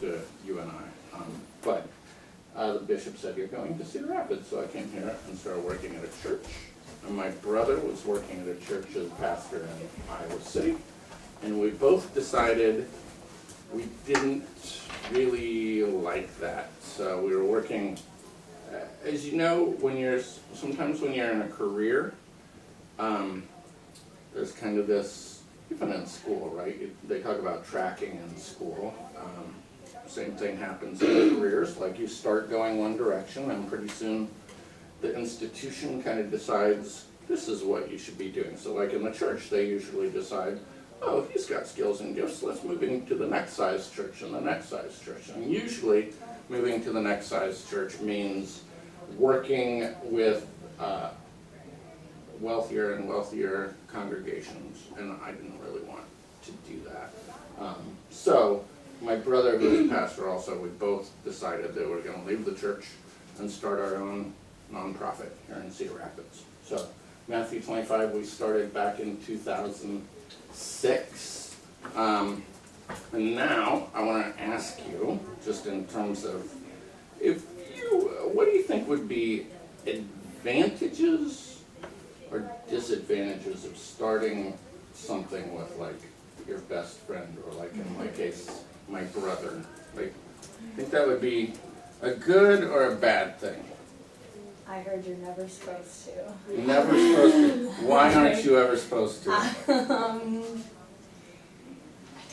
to you and I. But the bishop said, you're going to Cedar Rapids, so I came here and started working at a church. And my brother was working at a church as a pastor in Iowa City. And we both decided we didn't really like that. So we were working, as you know, sometimes when you're in a career, there's kind of this, even in school, right? They talk about tracking in school. Same thing happens in careers, like you start going one direction and pretty soon the institution kind of decides this is what you should be doing. So like in the church, they usually decide, oh, he's got skills and gifts, let's move him to the next size church and the next size church. And usually moving to the next size church means working with wealthier and wealthier congregations, and I didn't really want to do that. So my brother, who was a pastor also, we both decided that we're going to leave the church and start our own nonprofit here in Cedar Rapids. So Matthew 25, we started back in 2006. And now I want to ask you, just in terms of, what do you think would be advantages or disadvantages of starting something with like your best friend, or like in my case, my brother? Like, I think that would be a good or a bad thing. I heard you're never supposed to. Never supposed to. Why aren't you ever supposed to? I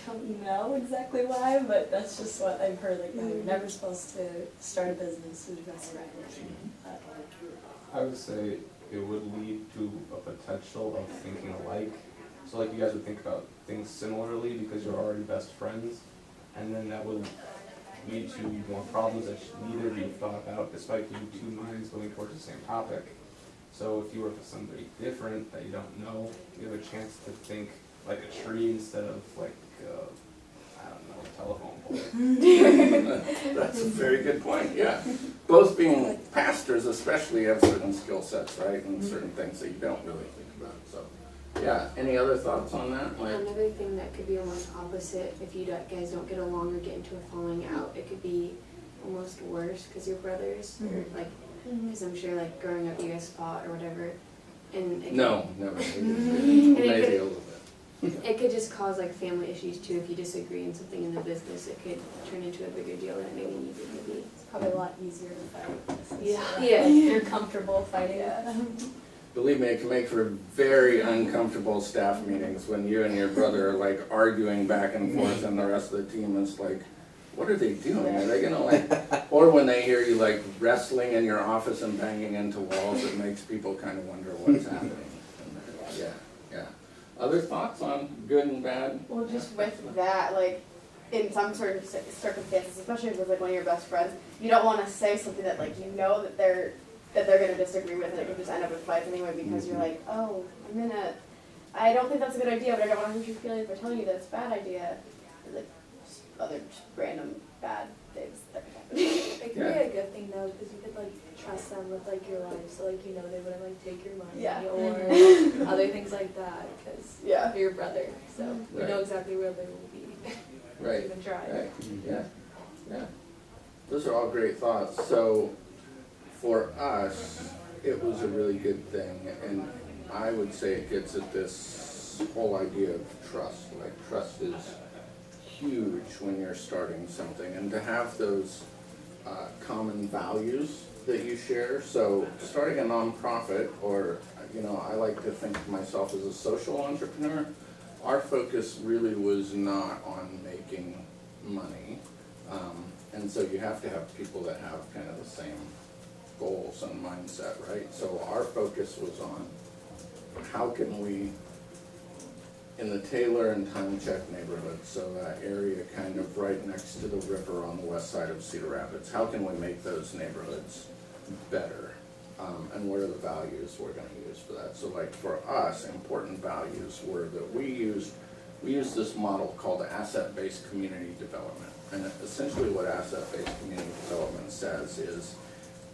don't know exactly why, but that's just what I've heard. Like, you're never supposed to start a business with your best friend. I would say it would lead to a potential of thinking alike. So like you guys would think about things similarly because you're already best friends, and then that would lead to more problems that neither of you thought about, despite you two minds going towards the same topic. So if you work with somebody different that you don't know, you have a chance to think like a tree instead of like, I don't know, a telephone pole. That's a very good point, yeah. Both being pastors especially have certain skill sets, right, and certain things that you don't really think about, so. Yeah, any other thoughts on that? Like, another thing that could be almost opposite, if you guys don't get along or get into a falling out, it could be almost worse because you're brothers, or like, because I'm sure like growing up you guys fought or whatever, and it no, never. And Maybe a little bit. it could just cause like family issues too if you disagree in something in the business. It could turn into a bigger deal than it maybe needed to be. It's probably a lot easier to fight. Yeah. You're comfortable fighting. Believe me, it can make for very uncomfortable staff meetings when you and your brother are like arguing back and forth and the rest of the team is like, what are they doing? Are they gonna like, or when they hear you like wrestling in your office and banging into walls, it makes people kind of wonder what's happening. Yeah. Other thoughts on good and bad? Well, just with that, like, in some sort of circumstances, especially with like one of your best friends, you don't want to say something that like you know that they're going to disagree with, and it could just end up in fights anyway because you're like, oh, I don't think that's a good idea, but I don't want to hurt your feelings by telling you that it's a bad idea. And, like, just other random bad things that could happen. It could be a good thing though, because you could like trust them with like your life, so like you know they wouldn't like take your money or other things like that, because you're your brother, so you know exactly where they will be. Right. Even try. Right. Yeah. Those are all great thoughts. So for us, it was a really good thing, and I would say it gets at this whole idea of trust. Like, trust is huge when you're starting something, and to have those common values that you share. So starting a nonprofit, or I like to think of myself as a social entrepreneur, our focus really was not on making money, and so you have to have people that have kind of the same goals and mindset, right? So our focus was on how can we, in the Taylor and Time Check neighborhood, so that area kind of right next to the river on the west side of Cedar Rapids, how can we make those neighborhoods better? And what are the values we're going to use for that? So like for us, important values were that we used this model called asset-based community development. And essentially what asset-based community development says is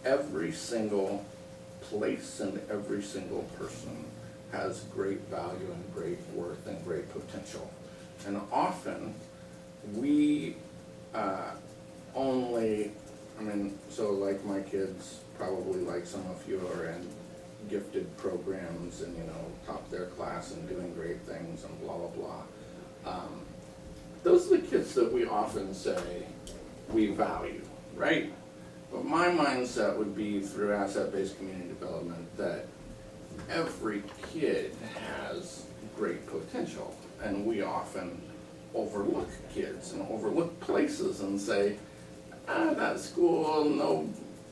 every single place and every single person has great value and great worth and great potential. And often we only, I mean, so like my kids, probably like some of you, are in gifted programs and, you know, top their class and doing great things and blah, blah, blah. Those are the kids that we often say we value, right? But my mindset would be through asset-based community development that every kid has great potential, and we often overlook kids and overlook places and say, that school,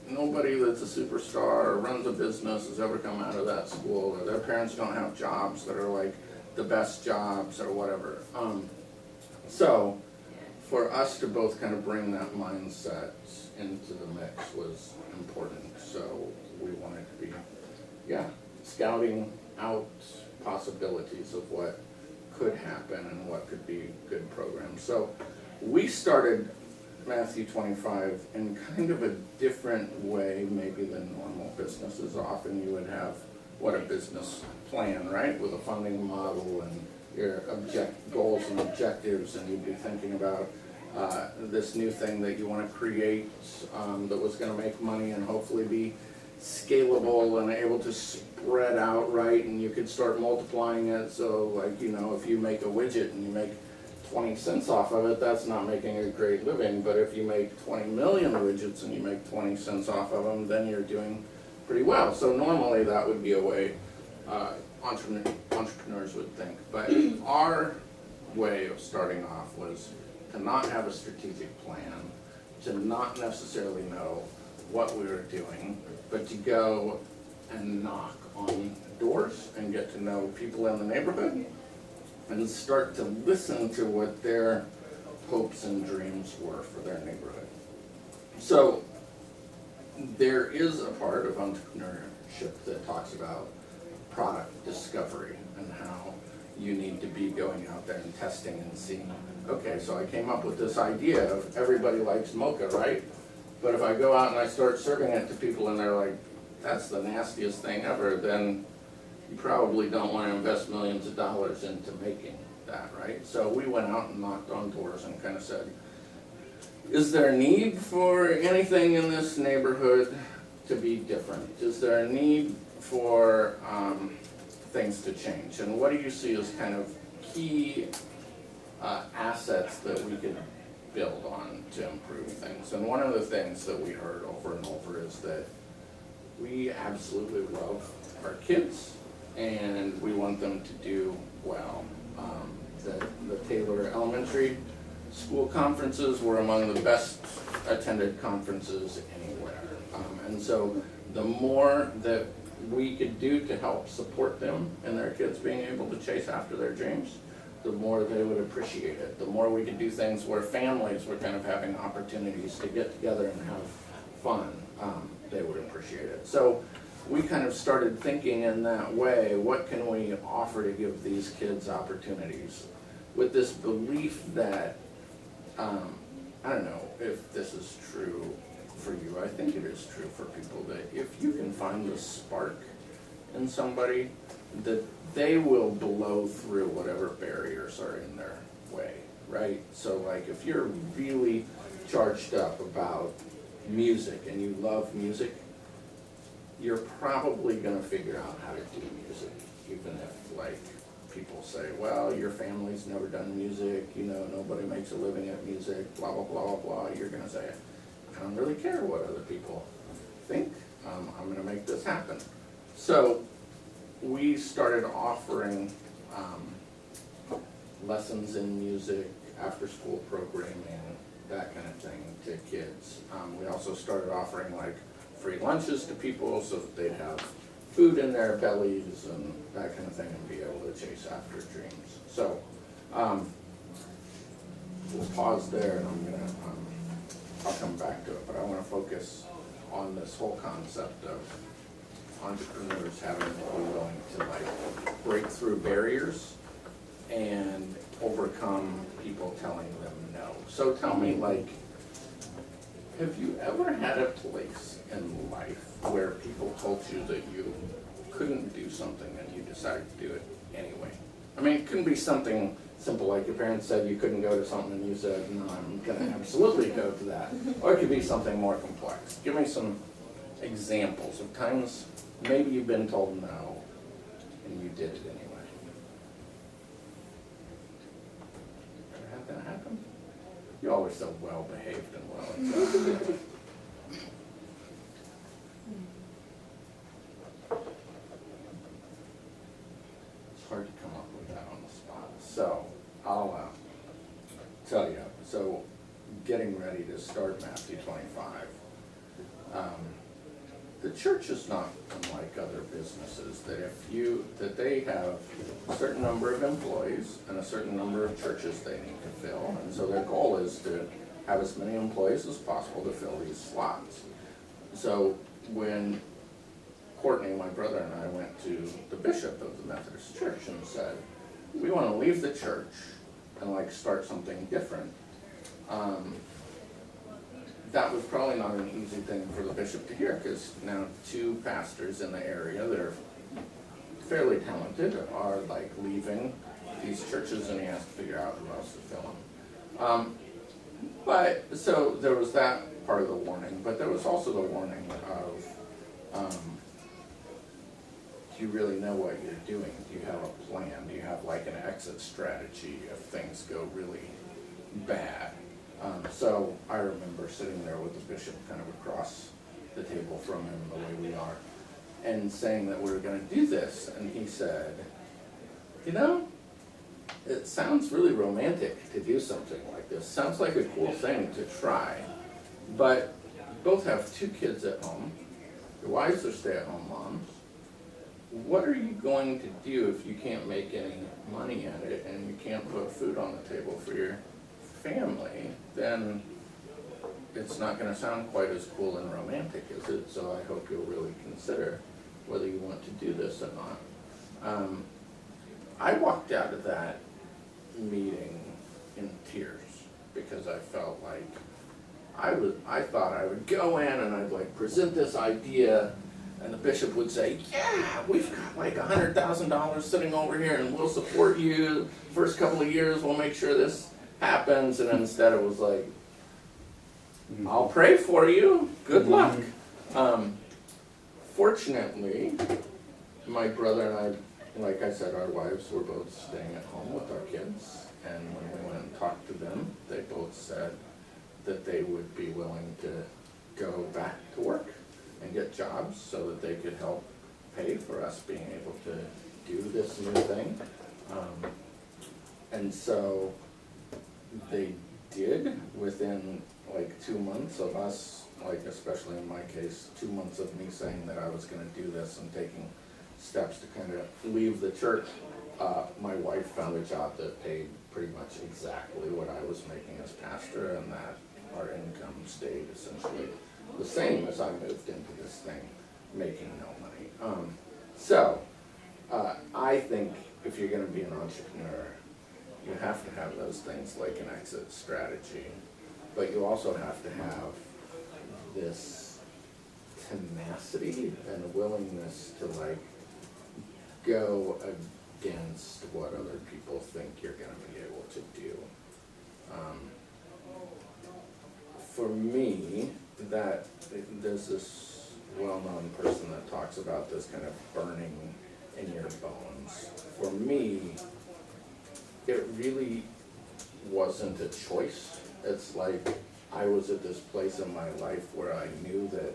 nobody that's a superstar or runs a business has ever come out of that school, or their parents don't have jobs that are like the best jobs or whatever. So for us to both kind of bring that mindset into the mix was important. So we wanted to be, scouting out possibilities of what could happen and what could be good programs. So we started Matthew 25 in kind of a different way maybe than normal businesses. Often you would have a business plan, right, with a funding model and your goals and objectives, and you'd be thinking about this new thing that you want to create that was going to make money and hopefully be scalable and able to spread out, right, and you could start multiplying it. So like, you know, if you make a widget and you make 20 cents off of it, that's not making a great living. But if you make 20 million widgets and you make 20 cents off of them, then you're doing pretty well. So normally that would be a way entrepreneurs would think. But our way of starting off was to not have a strategic plan, to not necessarily know what we were doing, but to go and knock on doors and get to know people in the neighborhood and start to listen to what their hopes and dreams were for their neighborhood. So there is a part of entrepreneurship that talks about product discovery and how you need to be going out there and testing and seeing, okay, so I came up with this idea of everybody likes mocha, right? But if I go out and I start serving it to people and they're like, that's the nastiest thing ever, then you probably don't want to invest millions of dollars into making that, right? So we went out and knocked on doors and kind of said, is there a need for anything in this neighborhood to be different? Is there a need for things to change? And what do you see as kind of key assets that we could build on to improve things? And one of the things that we heard over and over is that we absolutely love our kids and we want them to do well. The Taylor Elementary School conferences were among the best attended conferences anywhere. And so the more that we could do to help support them and their kids being able to chase after their dreams, the more they would appreciate it. The more we could do things where families were kind of having opportunities to get together and have fun, they would appreciate it. So we kind of started thinking in that way, what can we offer to give these kids opportunities? With this belief that, I don't know if this is true for you, I think it is true for people, that if you can find the spark in somebody, that they will blow through whatever barriers are in their way, right? So like if you're really charged up about music and you love music, you're probably gonna figure out how to do music, even if like people say, well, your family's never done music, you know, nobody makes a living at music, blah, blah, blah, blah. You're gonna say, I don't really care what other people think, I'm gonna make this happen. So we started offering lessons in music, after school programming, that kind of thing to kids. We also started offering like free lunches to people so that they'd have food in their bellies and that kind of thing and be able to chase after dreams. So we'll pause there and I'm gonna, I'll come back to it, but I wanna focus on this whole concept of entrepreneurs having to be willing to like break through barriers and overcome people telling them no. So tell me, like, have you ever had a place in life where people told you that you couldn't do something and you decided to do it anyway? I mean, it couldn't be something simple, like your parents said you couldn't go to something and you said, no, I'm gonna absolutely go to that. Or it could be something more complex. Give me some examples of times maybe you've been told no and you did it anyway. Ever had that happen? You all are so well behaved and well accepted. It's hard to come up with that on the spot. So I'll tell you. So getting ready to start Matthew 25. The church is not unlike other businesses, that they have a certain number of employees and a certain number of churches they need to fill. And so their goal is to have as many employees as possible to fill these slots. So when Courtney, my brother, and I went to the bishop of the Methodist Church and said, we want to leave the church and start something different. That was probably not an easy thing for the bishop to hear, because now 2 pastors in the area that are fairly talented are leaving these churches, and he has to figure out who else to fill them. But so there was that part of the warning, but there was also the warning of, do you really know what you're doing? Do you have a plan? Do you have an exit strategy if things go really bad? So I remember sitting there with the bishop kind of across the table from him the way we are, and saying that we were going to do this, and he said, it sounds really romantic to do something like this. Sounds like a cool thing to try, but you both have 2 kids at home. Your wives are stay-at-home moms. What are you going to do if you can't make any money at it and you can't put food on the table for your family? Then it's not going to sound quite as cool and romantic, is it? So I hope you'll really consider whether you want to do this or not. I walked out of that meeting in tears because I felt like I thought I would go in and I'd present this idea, and the bishop would say, yeah, we've got $100,000 sitting over here and we'll support you. First couple of years we'll make sure this happens. And instead it was I'll pray for you. Good luck. Fortunately, my brother and I, like I said, our wives were both staying at home with our kids. And when we went and talked to them, they both said that they would be willing to go back to work and get jobs so that they could help pay for us being able to do this new thing. And so they did within 2 months of us, especially in my case, 2 months of me saying that I was going to do this and taking steps to kind of leave the church. My wife found a job that paid pretty much exactly what I was making as pastor, and that our income stayed essentially the same as I moved into this thing, making no money. I think if you're going to be an entrepreneur, you have to have those things like an exit strategy, but you also have to have this tenacity and willingness to go against what other people think you're going to be able to do. For me, that there's this well-known person that talks about this kind of burning in your bones. For me, it really wasn't a choice. It's I was at this place in my life where I knew that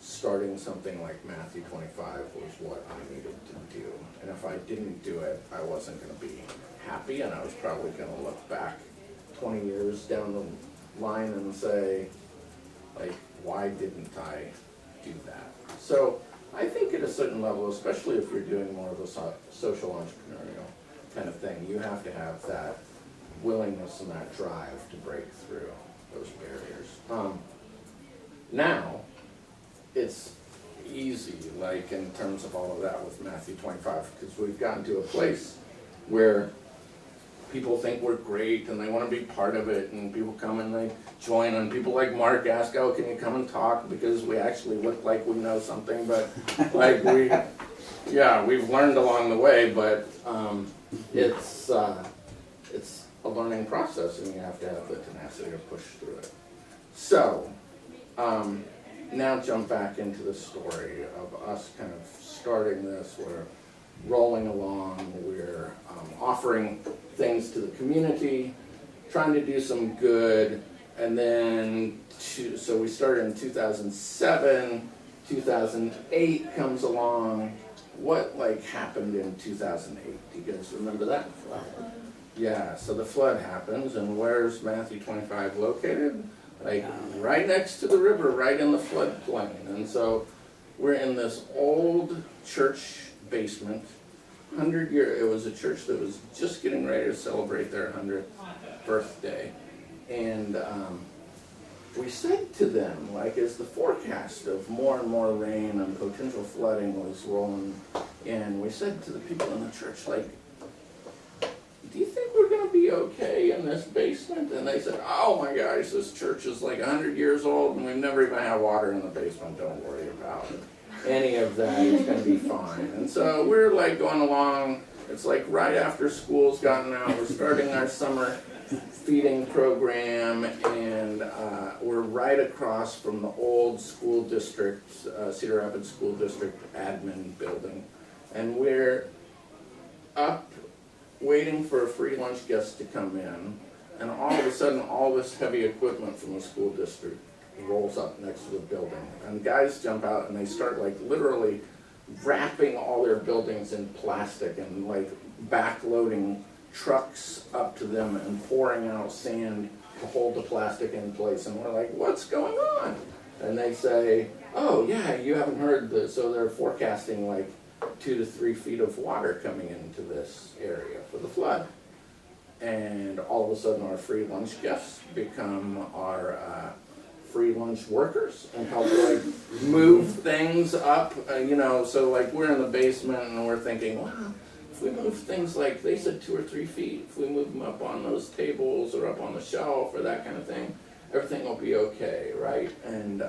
starting something like Matthew 25 was what I needed to do. And if I didn't do it, I wasn't going to be happy, and I was probably going to look back 20 years down the line and say, why didn't I do that? So I think at a certain level, especially if you're doing more of a social entrepreneurial kind of thing, you have to have that willingness and that drive to break through those barriers. Now, it's easy, in terms of all of that with Matthew 25, because we've gotten to a place where people think we're great and they want to be part of it, and people come and they join, and people like Mark ask, oh, can you come and talk, because we actually look like we know something, but we've learned along the way, but it's it's a learning process, and you have to have the tenacity to push through it. So, now jump back into the story of us kind of starting this. We're rolling along, we're offering things to the community, trying to do some good, and then, so we started in 2007, 2008 comes along. What happened in 2008? Do you guys remember that? Yeah, so the flood happens, and where's Matthew 25 located? Right next to the river, right in the floodplain. And so we're in this old church basement, 100-year, it was a church that was just getting ready to celebrate their 100th birthday. And we said to them, as the forecast of more and more rain and potential flooding was rolling in, we said to the people in the church, do you think we're going to be okay in this basement? And they said, oh my gosh, this church is 100 years old and we've never even had water in the basement. Don't worry about any of that. It's going to be fine. And so we're going along. It's right after school's gotten out. We're starting our summer feeding program, and we're right across from the old school district, Cedar Rapids School District admin building. And we're up waiting for a free lunch guest to come in, and all of a sudden all this heavy equipment from the school district rolls up next to the building. And guys jump out and they start literally wrapping all their buildings in plastic and backloading trucks up to them and pouring out sand to hold the plastic in place. And we're like, what's going on? And they say, oh yeah, you haven't heard this. So they're forecasting 2 to 3 feet of water coming into this area for the flood. And all of a sudden our free lunch guests become our free lunch workers and help move things up, so we're in the basement and we're thinking, wow, if we move things they said 2 or 3 feet, if we move them up on those tables or up on the shelf or that kind of thing, everything will be okay, right? And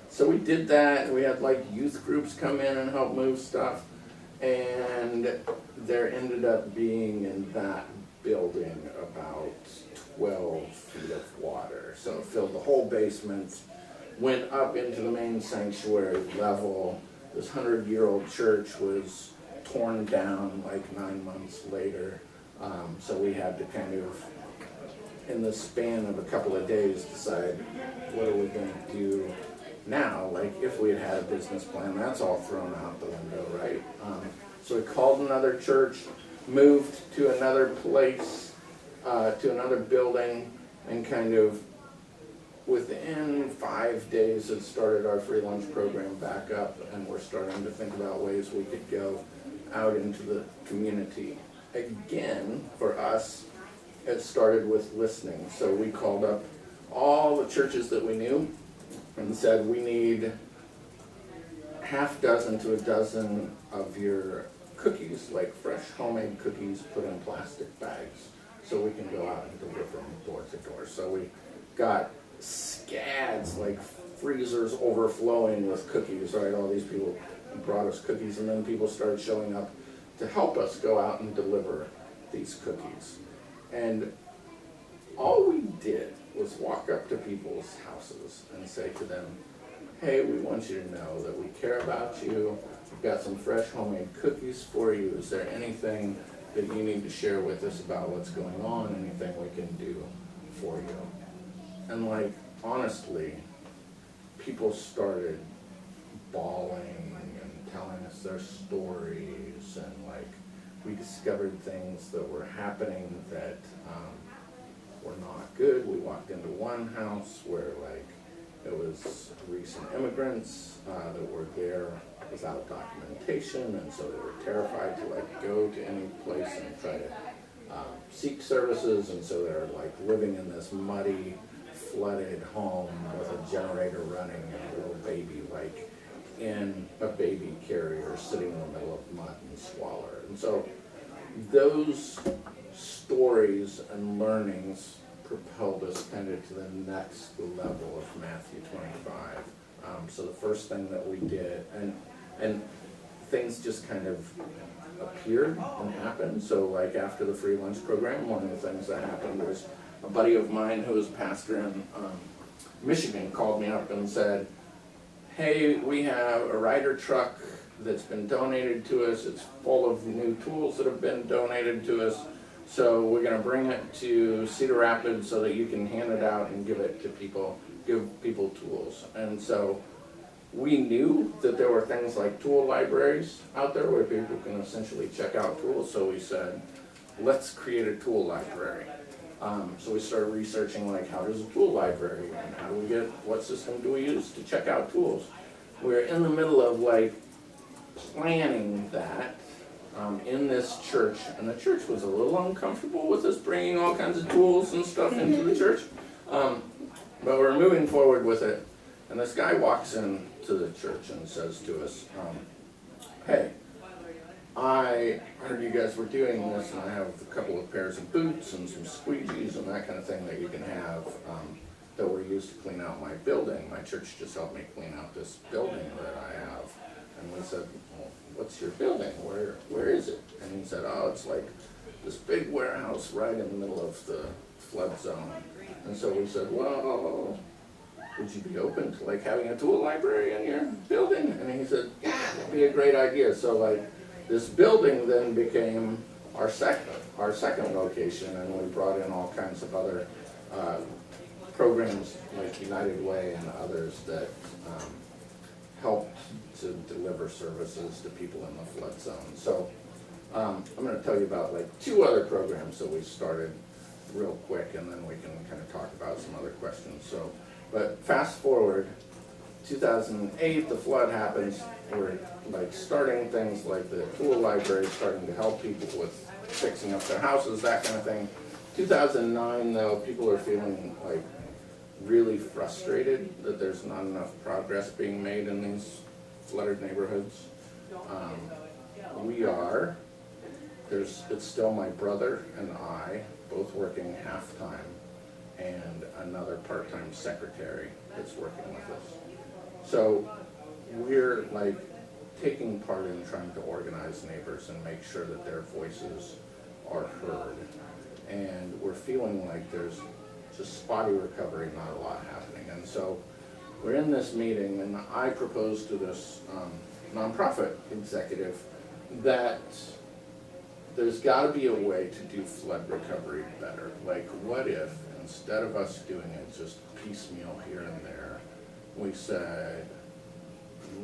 so we did that. We had youth groups come in and help move stuff, and there ended up being in that building about 12 feet of water. So it filled the whole basement, went up into the main sanctuary level. This 100-year-old church was torn down 9 months later. So we had to kind of, in the span of a couple of days, decide what are we going to do now. If we had had a business plan, that's all thrown out the window, right? So we called another church, moved to another place, to another building, and kind of within 5 days had started our free lunch program back up, and we're starting to think about ways we could go out into the community. Again, for us, it started with listening. So we called up all the churches that we knew and said, we need half dozen to a dozen of your cookies, fresh homemade cookies put in plastic bags, so we can go out and deliver them door to door. So we got scads, freezers overflowing with cookies, right? All these people brought us cookies, and then people started showing up to help us go out and deliver these cookies. And all we did was walk up to people's houses and say to them, hey, we want you to know that we care about you. We've got some fresh homemade cookies for you. Is there anything that you need to share with us about what's going on? Anything we can do for you? And honestly, people started bawling and telling us their stories, and we discovered things that were happening that were not good. We walked into one house where it was recent immigrants that were there without documentation, and so they were terrified to go to any place and try to seek services, and so they're living in this muddy, flooded home with a generator running and a little baby in a baby carrier sitting in the middle of mud and squalor. And so those stories and learnings propelled us kind of to the next level of Matthew 25. So the first thing that we did, and things just kind of appeared and happened. So like after the free lunch program, one of the things that happened was a buddy of mine who was a pastor in Michigan called me up and said, hey, we have a Ryder truck that's been donated to us. It's full of new tools that have been donated to us. So we're gonna bring it to Cedar Rapids so that you can hand it out and give it to people, give people tools. And so we knew that there were things like tool libraries out there where people can essentially check out tools. So we said, let's create a tool library. So we started researching like how does a tool library and how do we get, what system do we use to check out tools? We're in the middle of like planning that in this church, and the church was a little uncomfortable with us bringing all kinds of tools and stuff into the church, but we're moving forward with it. And this guy walks into the church and says to us, hey, I heard you guys were doing this, and I have a couple of pairs of boots and some squeegees and that kind of thing that you can have that were used to clean out my building. My church just helped me clean out this building that I have. And we said, well, what's your building? Where is it? And he said, oh, it's like this big warehouse right in the middle of the flood zone. And so we said, well, would you be open to like having a tool library in your building? And he said, yeah, that'd be a great idea. So like this building then became our second location, and we brought in all kinds of other programs like United Way and others that helped to deliver services to people in the flood zone. So I'm going to tell you about like 2 other programs that we started real quick, and then we can kind of talk about some other questions. So, but fast forward, 2008, the flood happens. We're like starting things like the tool library, starting to help people with fixing up their houses, that kind of thing. 2009, though, people are feeling like really frustrated that there's not enough progress being made in these flooded neighborhoods. It's still my brother and I, both working half-time, and another part-time secretary that's working with us. So we're like taking part in trying to organize neighbors and make sure that their voices are heard. And we're feeling like there's just spotty recovery, not a lot happening. And so we're in this meeting, and I proposed to this nonprofit executive that there's got to be a way to do flood recovery better. Like, what if instead of us doing it just piecemeal here and there, we said,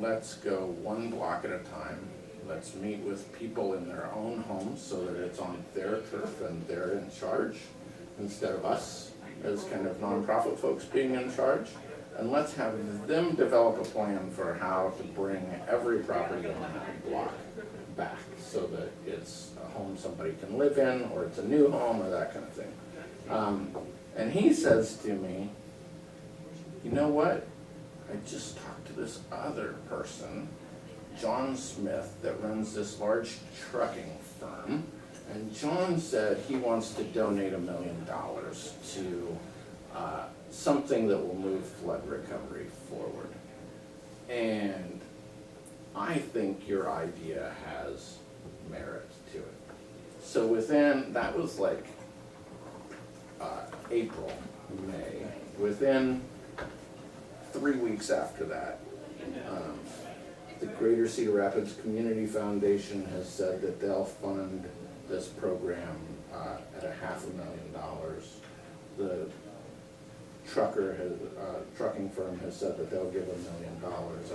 let's go 1 block at a time. Let's meet with people in their own homes so that it's on their turf and they're in charge instead of us as kind of nonprofit folks being in charge. And let's have them develop a plan for how to bring every property on that block back so that it's a home somebody can live in, or it's a new home, or that kind of thing. And he says to me, you know what? I just talked to this other person, John Smith, that runs this large trucking firm, and John said he wants to donate $1 million to something that will move flood recovery forward. And I think your idea has merit to it. So that was like April, May. Within 3 weeks after that, the Greater Cedar Rapids Community Foundation has said that they'll fund this program at $500,000. The trucking firm has said that they'll give $1 million.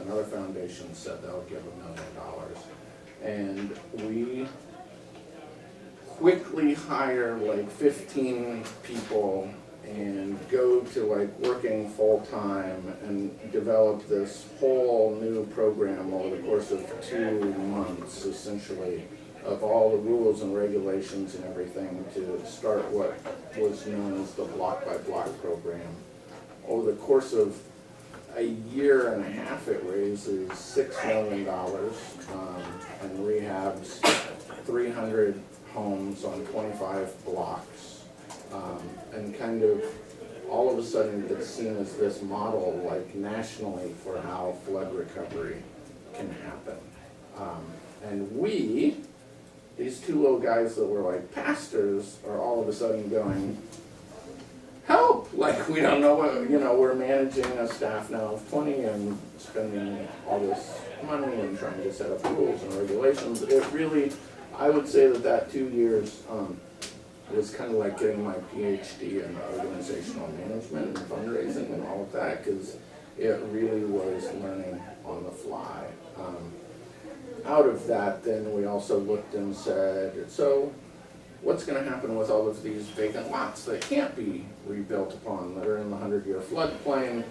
Another foundation said they'll give $1 million. And we quickly hire like 15 people and go to like working full-time and develop this whole new program over the course of 2 months, essentially, of all the rules and regulations and everything to start what was known as the block-by-block program. Over the course of a year and a half, it raises $6 million and rehabs 300 homes on 25 blocks. And kind of all of a sudden it's seen as this model like nationally for how flood recovery can happen. And we these two little guys that were like pastors are all of a sudden going, help! Like, we don't know what, we're managing a staff now of 20 and spending all this money and trying to set up rules and regulations. It really, I would say that 2 years was kind of like getting my PhD in organizational management and fundraising and all of that, because it really was learning on the fly. Out of that, then we also looked and said, so what's going to happen with all of these vacant lots that can't be rebuilt upon, that are in the 100-year floodplain?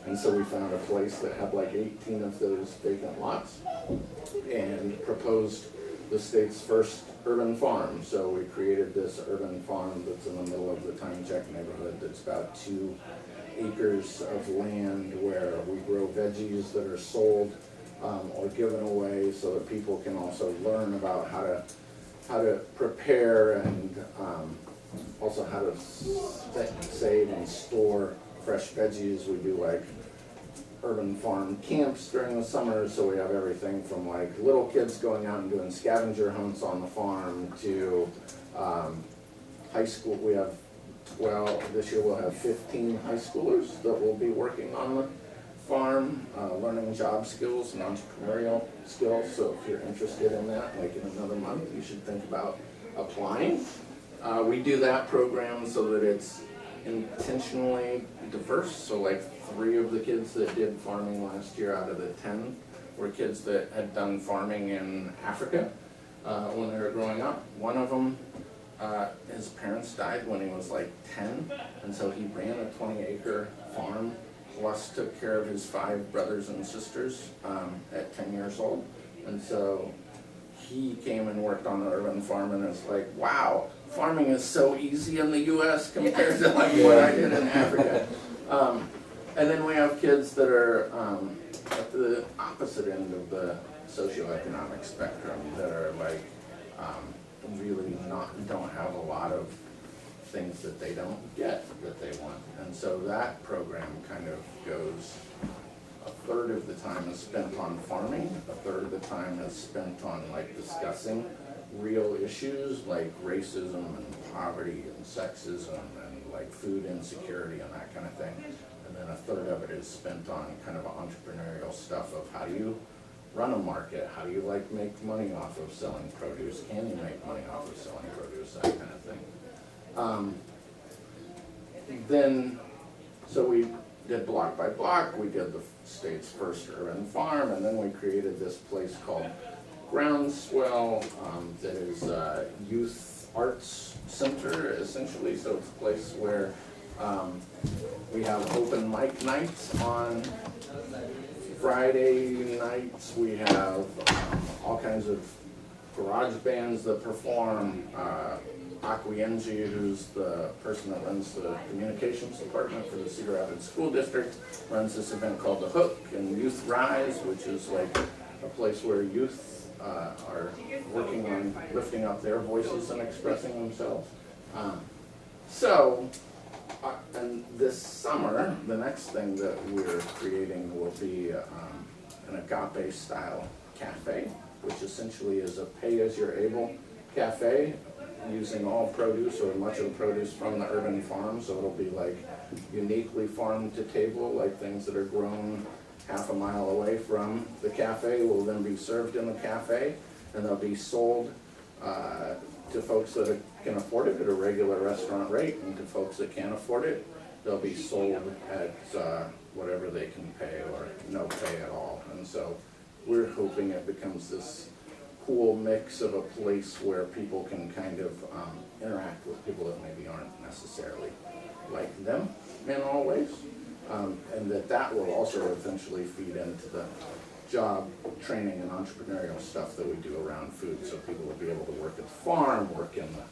And so we found a place that had like 18 of those vacant lots and proposed the state's first urban farm. So we created this urban farm that's in the middle of the Time Check neighborhood that's about 2 acres of land where we grow veggies that are sold or given away, so that people can also learn about how to prepare and also how to save and store fresh veggies. We do like urban farm camps during the summer, so we have everything from like little kids going out and doing scavenger hunts on the farm to high school. We have 12, this year we'll have 15 high schoolers that will be working on the farm, learning job skills and entrepreneurial skills. So if you're interested in that, like in another month, you should think about applying. We do that program so that it's intentionally diverse. So like 3 of the kids that did farming last year out of the 10 were kids that had done farming in Africa when they were growing up. One of them, his parents died when he was like 10, and so he ran a 20-acre farm, plus took care of his 5 brothers and sisters at 10 years old. And so he came and worked on the urban farm, and it's like, wow, farming is so easy in the US compared to like what I did in Africa. And then we have kids that are at the opposite end of the socioeconomic spectrum that are like really don't have a lot of things that they don't get that they want. And so that program kind of goes, a third of the time is spent on farming, a third of the time is spent on like discussing real issues like racism and poverty and sexism and like food insecurity and that kind of thing. And then a third of it is spent on kind of entrepreneurial stuff of how do you run a market, how do you like make money off of selling produce, can you make money off of selling produce, that kind of thing. Then, so we did block by block, we did the state's first urban farm, and then we created this place called Groundswell that is a youth arts center, essentially. So it's a place where we have open mic nights on Friday nights. We have all kinds of garage bands that perform. Akwienji, who's the person that runs the communications department for the Cedar Rapids School District, runs this event called The Hook and Youth Rise, which is like a place where youth are working on lifting up their voices and expressing themselves. And this summer, the next thing that we're creating will be an agape-style cafe, which essentially is a pay-as-you're-able cafe, using all produce or much of the produce from the urban farm. So it'll be like uniquely farm to table, like things that are grown half a mile away from the cafe will then be served in the cafe, and they'll be sold to folks that can afford it at a regular restaurant rate, and to folks that can't afford it, they'll be sold at whatever they can pay or no pay at all. And so we're hoping it becomes this cool mix of a place where people can kind of interact with people that maybe aren't necessarily like them in all ways, and that will also eventually feed into the job training and entrepreneurial stuff that we do around food, so people will be able to work at the farm, work in the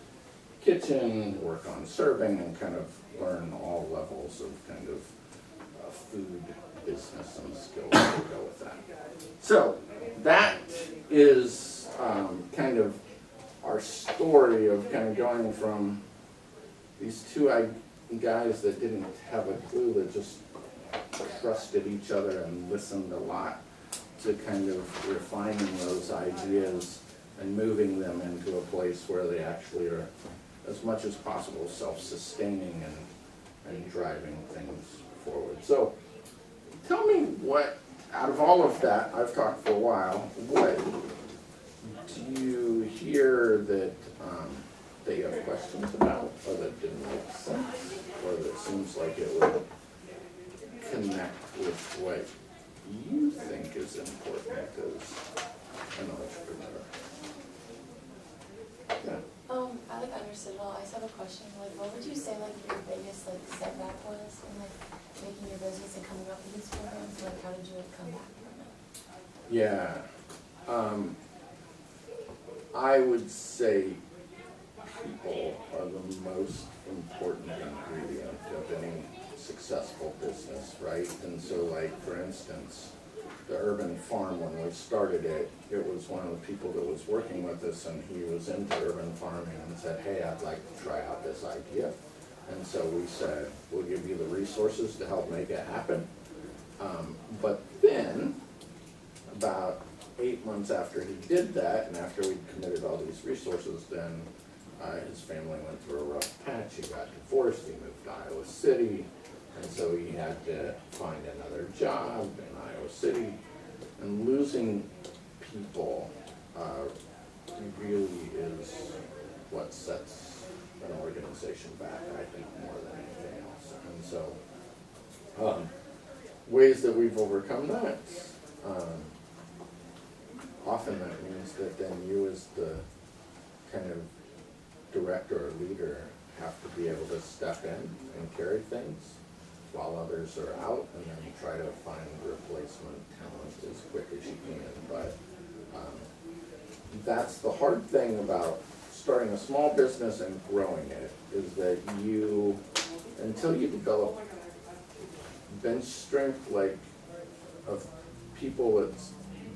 kitchen, work on serving, and kind of learn all levels of kind of food business and skills that go with that. So that is kind of our story of kind of going from these 2 guys that didn't have a clue, that just trusted each other and listened a lot, to kind of refining those ideas and moving them into a place where they actually are, as much as possible, self-sustaining and driving things forward. So tell me what, out of all of that, I've talked for a while, what do you hear that that you have questions about, or that didn't make sense, or that seems like it would connect with what you think is important as an entrepreneur? Yeah. I like understood it all. I just have a question. Like, what would you say like your biggest like setback was in like making your business and coming up with these programs? Like, how did you like come back from it? Yeah. I would say people are the most important ingredient of any successful business, right? And so, like, for instance, the urban farm, when we started it, it was one of the people that was working with us, and he was into urban farming and said, hey, I'd like to try out this idea. And so we said, we'll give you the resources to help make it happen. But then, about 8 months after he did that, and after we'd committed all these resources, then his family went through a rough patch. He got divorced, he moved to Iowa City, and so he had to find another job in Iowa City. And losing people really is what sets an organization back, I think, more than anything else. And so, ways that we've overcome that, often that means that then you as the kind of director or leader have to be able to step in and carry things while others are out, and then try to find replacement talent as quick as you can. But that's the hard thing about starting a small business and growing it, is that you, until you develop bench strength, like, of people at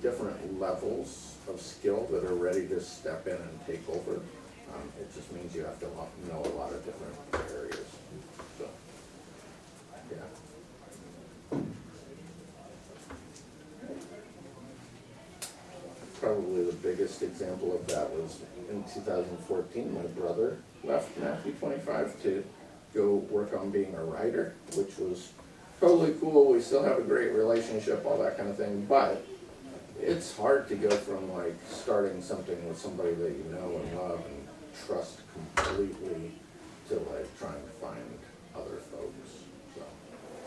different levels of skill that are ready to step in and take over, it just means you have to know a lot of different areas. So, yeah. Probably the biggest example of that was in 2014, my brother left Matthew 25 to go work on being a writer, which was totally cool. We still have a great relationship, all that kind of thing, but it's hard to go from like starting something with somebody that you know and love and trust completely to like trying to find other folks. So,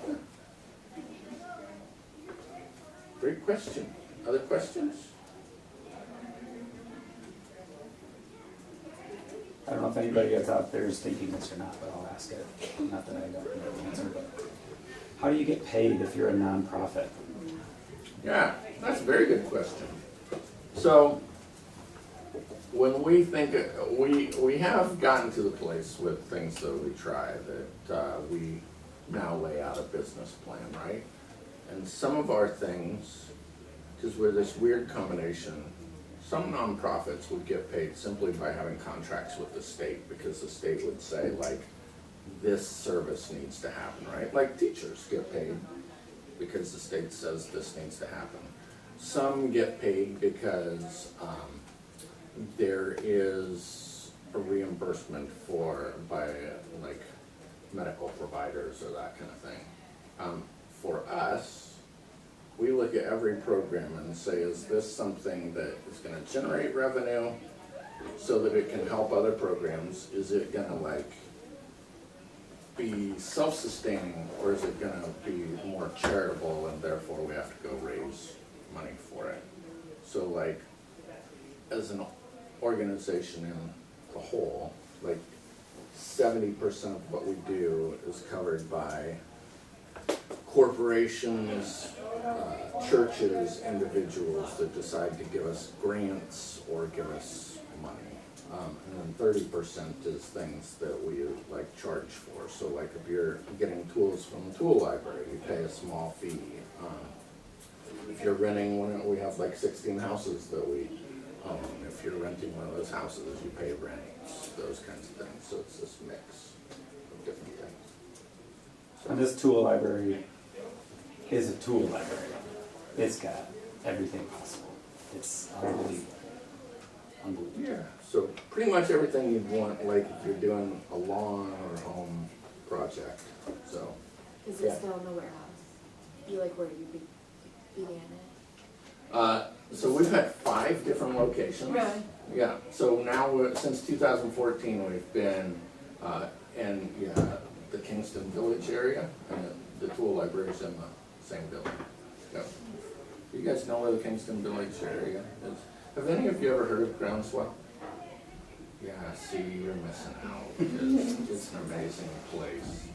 yeah. Great question. Other questions? I don't know if anybody else out there is thinking this or not, but I'll ask it. Not that I don't know the answer, but how do you get paid if you're a nonprofit? Yeah, that's a very good question. So, when we think, we have gotten to the place with things that we try that we now lay out a business plan, right? And some of our things, because we're this weird combination, some nonprofits would get paid simply by having contracts with the state, because the state would say, like, this service needs to happen, right? Like teachers get paid because the state says this needs to happen. Some get paid because there is a reimbursement by like medical providers or that kind of thing. For us, we look at every program and say, is this something that is going to generate revenue so that it can help other programs? Is it going to like be self-sustaining, or is it going to be more charitable and therefore we have to go raise money for it? So like, as an organization in the whole, like 70% of what we do is covered by corporations, churches, individuals that decide to give us grants or give us money. And then 30% is things that we like charge for. So like if you're getting tools from the tool library, you pay a small fee. If you're renting one, we have like 16 houses that we own. If you're renting one of those houses, you pay rent, those kinds of things. So it's this mix of different things. So, And this tool library is a tool library. It's got everything possible. It's unbelievable. unbelievable. Yeah, so pretty much everything you'd want, like if you're doing a lawn or home project, so. Is Yeah. it still in the warehouse? You like where you began it? So we've had 5 different locations. Really? Yeah, so now, since 2014, we've been in the Kingston Village area, and the tool library's in the same building. Yep. You guys know where the Kingston Village area is? Have any of you ever heard of Groundswell? Yeah, see, you're missing out. It's an amazing place.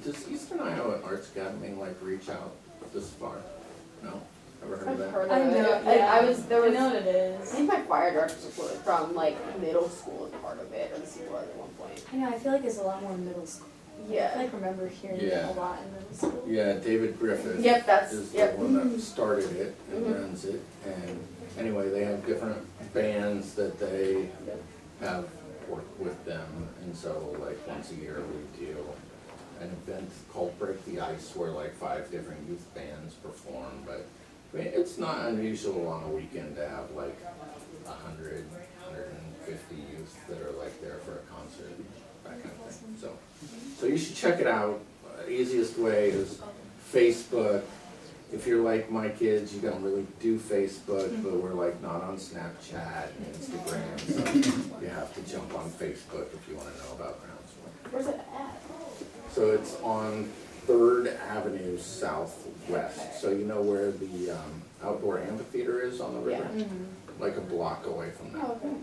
Does Eastern Iowa Arts Academy like reach out this far? No? Ever heard of I've that? heard of I it. know, I yeah. was, there I was, know what it I is. think my choir director was from like middle school as part of it, or this was at one point. I know, I feel like it's a lot more middle school. I Yeah. like remember hearing it Yeah. a lot in middle school. Yeah, David Griffith Yep, that's, is the yep. one that started it and Mhm. runs it. And anyway, they have different bands that they have worked with them. And so like once a year we do an event called Break the Ice where like 5 different youth bands perform. But I mean, it's not unusual on a weekend to have like 100, 150 youth that are like there for a concert, that kind of thing. So you should check it out. Easiest way is Facebook. If you're like my kids, you don't really do Facebook, but we're like not on Snapchat and Instagram, so you have to jump on Facebook if you want to know about Groundswell. Where's it at? So it's on 3rd Avenue Southwest. So you know where the outdoor amphitheater is on the river? Yeah. Like a block away from that. Oh, okay.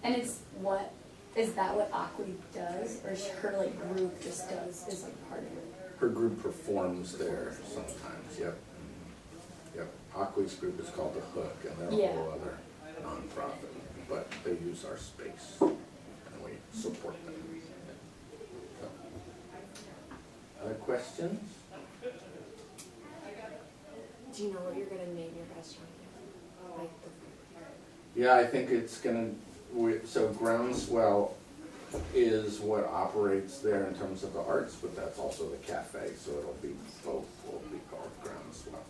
And it's what, is that what Aqua does? Or is her like group just does, is like part of it? Her group performs there sometimes, yep. Yep, Aqua's group is called The Hook, and they're a Yeah. whole other nonprofit, but they use our space, and we support them. So, other questions? Do you know what you're gonna name your restaurant? Like Yeah, I think it's gonna, so Groundswell is what operates there in terms of the arts, but that's also the cafe, so it'll be both, will be called Groundswell.